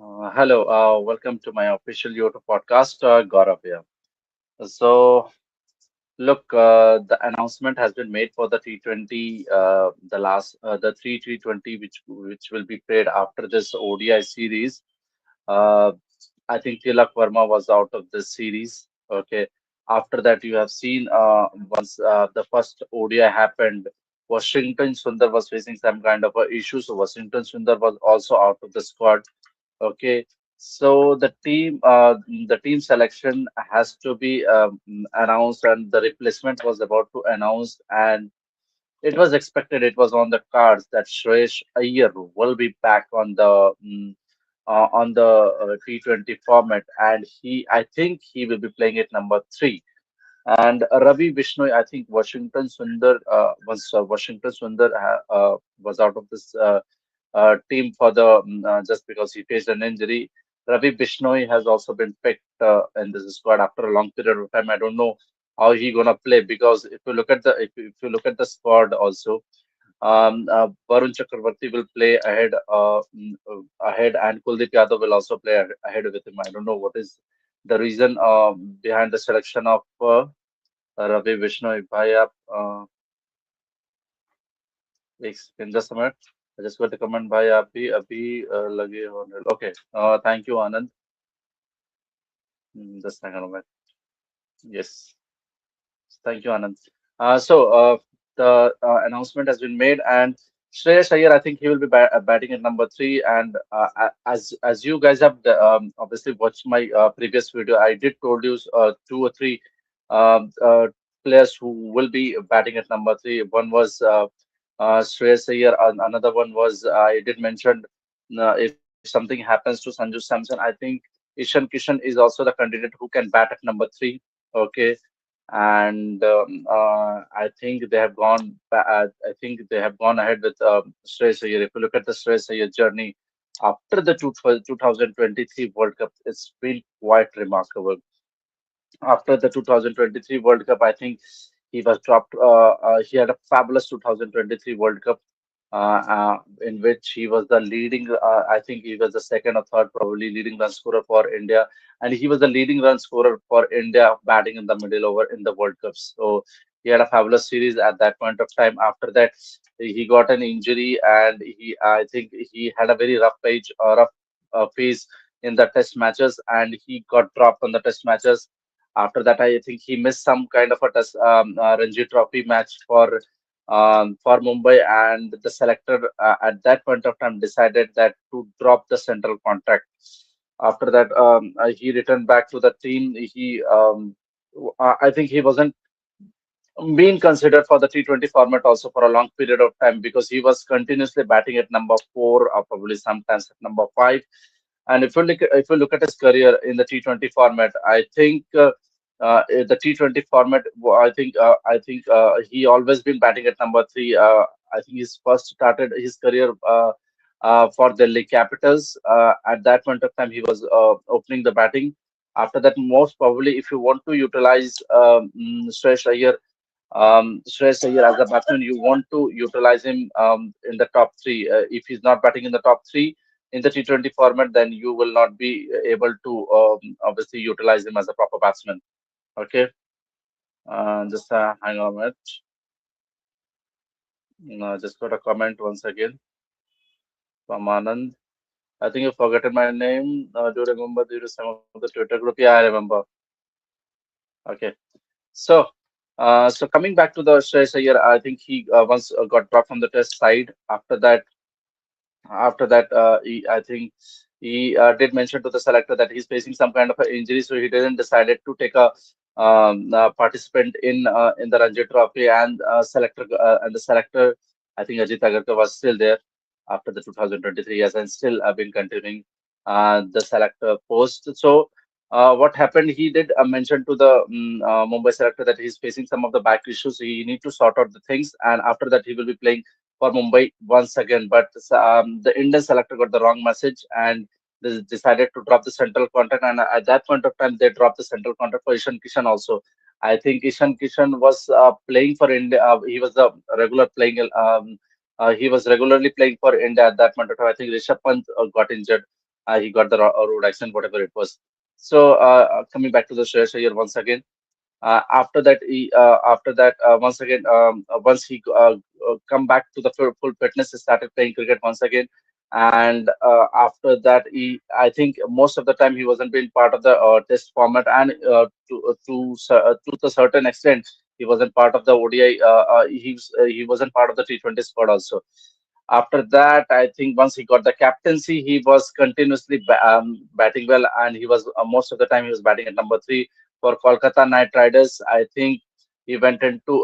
Hello, welcome to my official YouTube podcast, Gaurav here. So, look, the announcement has been made for the T20, the 3 T20, which will be played after this ODI series. Uh, I think Tilak Verma was out of this series. Okay. After that, you have seen once the first ODI happened, Washington Sundar was facing some kind of a issue. So Washington Sundar was also out of the squad. Okay, so the team selection has to be announced, and the replacement was about to announce, and it was expected, it was on the cards that Shreyas Iyer will be back on the T20 format, and I think he will be playing at number three. And Ravi Bishnoi, I think Washington Sundar was out of this team for the just because he faced an injury. Ravi Bishnoi has also been picked in this squad after a long period of time. I don't know how he gonna play because if you look at the squad also, Varun Chakravarti will play ahead, and Kuldeep Yadav will also play ahead with him. I don't know what is the reason behind the selection of Ravi Bishnoi. Bhai, एक second just a minute. I just got the comment भाई आप भी अभी लगे हो okay thank you Anand. Just hang on a minute. Yes, thank you Anand. So the announcement has been made, and Shreyas Iyer, I think he will be batting at number three. And as you guys have obviously watched my previous video, I did told you two or three um, uh, players who will be batting at number three. One was Shreyas Iyer, and another one was I did mention if something happens to Sanju Samson, I think Ishan Kishan is also the candidate who can bat at number three. Okay, and I think they have I think they have gone ahead with Shreyas Iyer. If you look at the Shreyas Iyer journey after the 2023 World Cup, it's been quite remarkable. After the 2023 World Cup, I think he was dropped. He had a fabulous 2023 World Cup, in which he was the leading. I think he was the second or third, probably leading run scorer for India, and he was the leading run scorer for India batting in the middle over in the World Cups. So he had a fabulous series at that point of time. After that, he got an injury, and I think he had a very rough phase in the Test matches, and he got dropped on the Test matches. After that, I think he missed some kind of a Ranji Trophy match for Mumbai, and the selector at that point of time decided that to drop the central contract. After that, he returned back to the team. I think he wasn't being considered for the T20 format also for a long period of time because he was continuously batting at number four or probably sometimes at number five. And if you look at his career in the T20 format, I think the T20 format, I think he always been batting at number three. I think he's first started his career for Delhi Capitals. At that point of time, he was opening the batting. After that, most probably, if you want to utilize Shreyas Iyer as a batsman, you want to utilize him in the top three. If he's not batting in the top three in the T20 format, then you will not be able to obviously utilize him as a proper batsman. Okay, just hang on a minute. Just got a comment once again from Anand. I think you've forgotten my name. Do you remember the some of the Twitter group? Yeah, I remember. Okay. So, so coming back to the Shreyas Iyer, I think he once got dropped from the test side. After that, I think he did mention to the selector that he's facing some kind of an injury, so he didn't decided to take a participant in the Ranji Trophy, and the selector, I think Ajit Agarkar was still there after the 2023 years and still been continuing the selector post. So. What happened? He did mention to the Mumbai selector that he's facing some of the back issues. He need to sort out the things, and after that, he will be playing for Mumbai once again. But the Indian selector got the wrong message and they decided to drop the central contract. And at that point of time, they dropped the central contract for Ishan Kishan also. I think Ishan Kishan was playing for India. He was the regular playing. He was regularly playing for India at that point of time. I think Rishabh Pant got injured. he got the road accident, whatever it was. So coming back to the Shreyas Iyer once again. After that, once again, once he come back to the full fitness, he started playing cricket once again. And after that, I think most of the time he wasn't being part of the test format, and to the certain extent, he wasn't part of the ODI. He wasn't part of the T20 squad also. After that, I think once he got the captaincy, he was continuously batting well, and he was most of the time he was batting at number three for Kolkata Knight Riders. I think he went into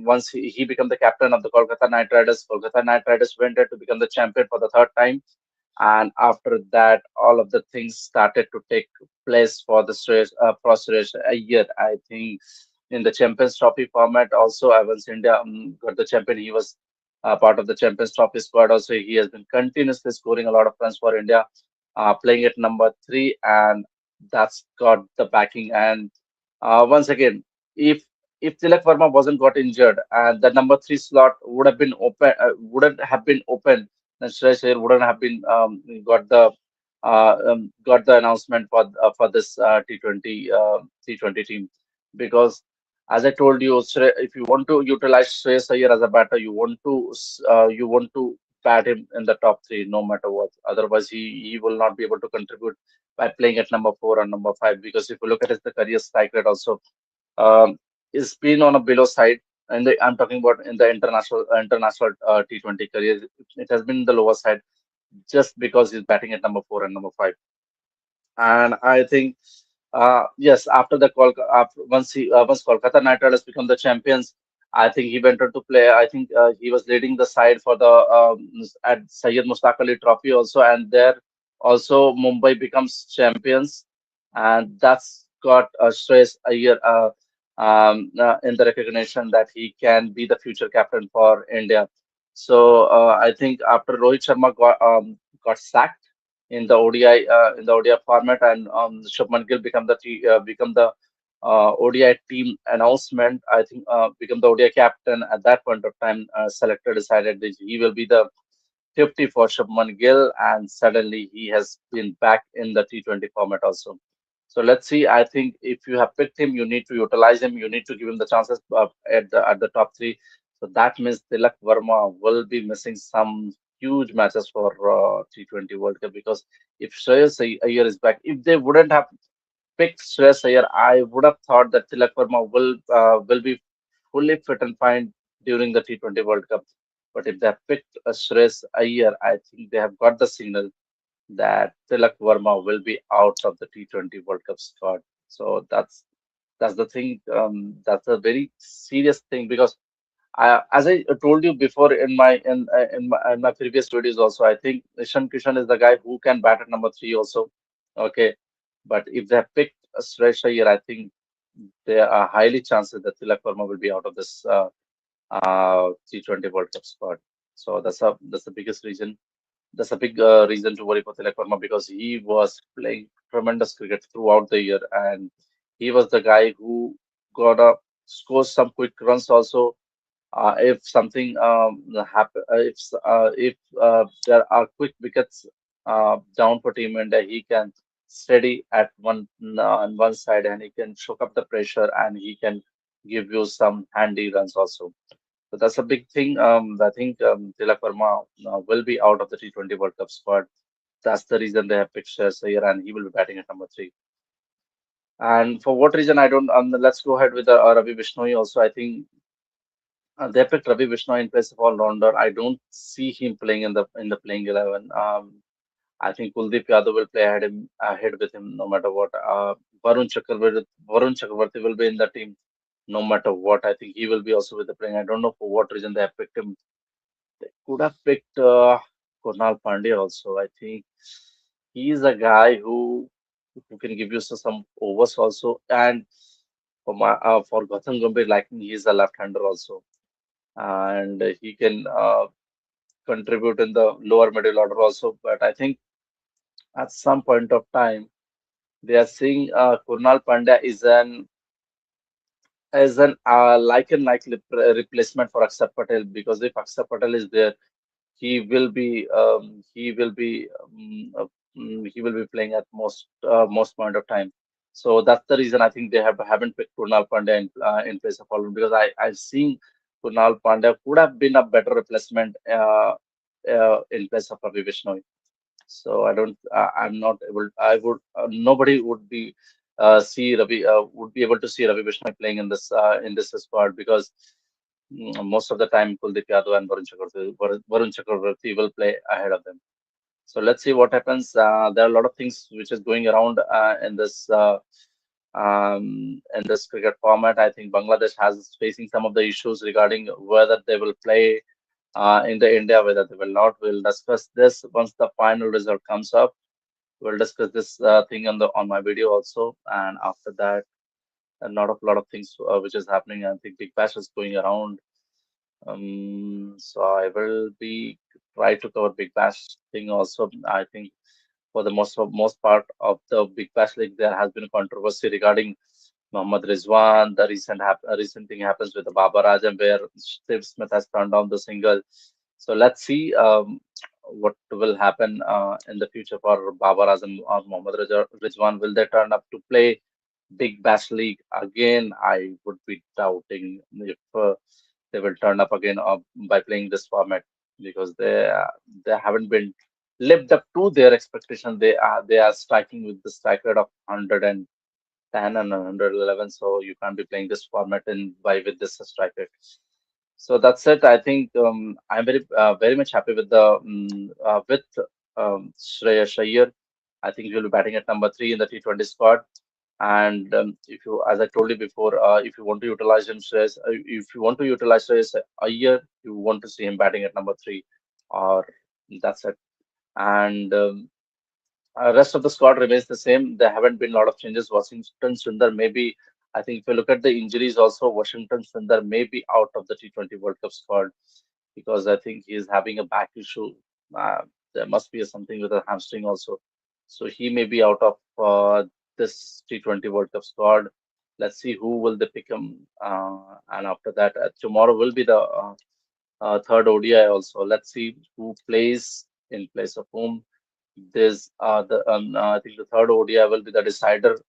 once he became the captain of the Kolkata Knight Riders. Kolkata Knight Riders went there to become the champion for the third time, and after that, all of the things started to take place for the Shreyas Iyer. I think in the Champions Trophy format, also, once India got the champion, he was part of the Champions Trophy squad. Also, he has been continuously scoring a lot of runs for India, playing at number three, and that's got the backing. And once again, if Tilak Verma wasn't got injured, and the number three slot wouldn't have been open, then Shreyas Iyer wouldn't have been got the announcement for this T20 team, because as I told you, if you want to utilize Shreyas Iyer as a batter, you want to bat him in the top three no matter what. Otherwise, he will not be able to contribute by playing at number four or number five. Because if you look at his the career strike rate also, it's been on a below side. And I'm talking about in the international T20 career, it has been the lower side just because he's batting at number four and number five. And I think, yes, once Kolkata Knight Riders become the champions, I think he went on to play. I think he was leading the side for the at Syed Mustaq Ali Trophy also, and there also Mumbai becomes champions, and that's got Shreyas Iyer in the recognition that he can be the future captain for India. So I think after Rohit Sharma got sacked in the ODI format, and Shubman Gill become the ODI team announcement. I think become the ODI captain at that point of time. Selector decided that he will be the 50 for Shubman Gill, and suddenly he has been back in the T20 format also. So let's see. I think if you have picked him, you need to utilize him. You need to give him the chances at the top three. So that means Tilak Verma will be missing some huge matches for T20 World Cup, because if Shreyas Iyer is back, if they wouldn't have picked Shreyas Iyer, I would have thought that Tilak Verma will be fully fit and fine during the T20 World Cup. But if they have picked Shreyas Iyer, I think they have got the signal that Tilak Verma will be out of the T20 World Cup squad. So that's the thing. That's a very serious thing, because as I told you before in my previous videos also, I think Ishan Kishan is the guy who can bat at number three also. Okay, but if they have picked Suresh Iyer, I think there are highly chances that Tilak Verma will be out of this T20 World Cup squad. So that's the biggest reason. That's a big reason to worry for Tilak Verma, because he was playing tremendous cricket throughout the year, and he was the guy who got a score some quick runs also. If something happen, if there are quick wickets down for Team India, he can steady at on one side, and he can choke up the pressure, and he can give you some handy runs also. So that's a big thing. I think Tilak Verma will be out of the T20 World Cup squad. That's the reason they have picked Shreyas Iyer, and he will be batting at number three. And for what reason, I don't. Let's go ahead with Ravi Bishnoi also. I think they picked Ravi Bishnoi in place of all-rounder. I don't see him playing in the playing 11. I think Kuldeep Yadav will play ahead with him no matter what. Varun Chakravarti will be in the team no matter what. I think he will be also with the playing. I don't know for what reason they have picked him. They could have picked Kunal Pandya also. I think he is a guy who can give you some overs also. And for Gautam Gambhir, like he is a left-hander also, and he can contribute in the lower middle order also. But I think at some point of time, they are seeing Kunal Pandya as an replacement for Akshar Patel, because if Akshar Patel is there, he will be he will be playing at most point of time. So that's the reason I think they haven't picked Kunal Pandya in place of Holland, because I've seen Kunal Pandya could have been a better replacement in place of Ravi Bishnoi. So I don't. I'm not able. I would. Nobody would be see Ravi would be able to see Ravi Bishnoi playing in this squad, because most of the time Kuldeep Yadav and Varun Chakravarti will play ahead of them. So let's see what happens. There are a lot of things which is going around in this cricket format. I think Bangladesh has facing some of the issues regarding whether they will play in the India, whether they will not. We'll discuss this once the final result comes up. We'll discuss this thing on my video also, and after that, a lot of things which is happening. I think Big Bash is going around. So I will be try to cover Big Bash thing also. I think for the most part of the Big Bash League, there has been controversy regarding Mohammad Rizwan. The recent thing happens with the Babar Azam, where Steve Smith has turned down the single. So let's see what will happen in the future for Babar Azam or Rizwan. Will they turn up to play Big Bash League again? I would be doubting if they will turn up again by playing this format, because they haven't been lived up to their expectation. They are striking with the strike rate of 110 and 111. So you can't be playing this format in by with this strike rate. So that's it. I think I'm very much happy with the with Shreyas Iyer. I think he'll be batting at number three in the T20 squad. And if you, as I told you before, if you want to utilize him, if you want to utilize Shreyas Iyer, you want to see him batting at number three, or that's it. And rest of the squad remains the same. There haven't been a lot of changes. Washington Sundar maybe, I think if you look at the injuries also, Washington Sundar may be out of the T20 World Cup squad, because I think he is having a back issue. There must be something with a hamstring also. So he may be out of this T20 World Cup squad. Let's see who will they pick him. And after that, tomorrow will be the third ODI also. Let's see who plays in place of whom. There's I think the third ODI will be the decider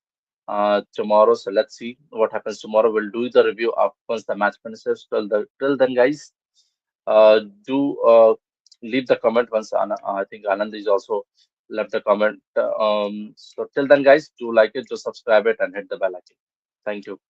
tomorrow. So let's see what happens tomorrow. We'll do the review after once the match finishes. Till then, guys, do leave the comment once. I think Anand is also left the comment. So till then, guys, do like it, do subscribe it, and hit the bell icon. Thank you.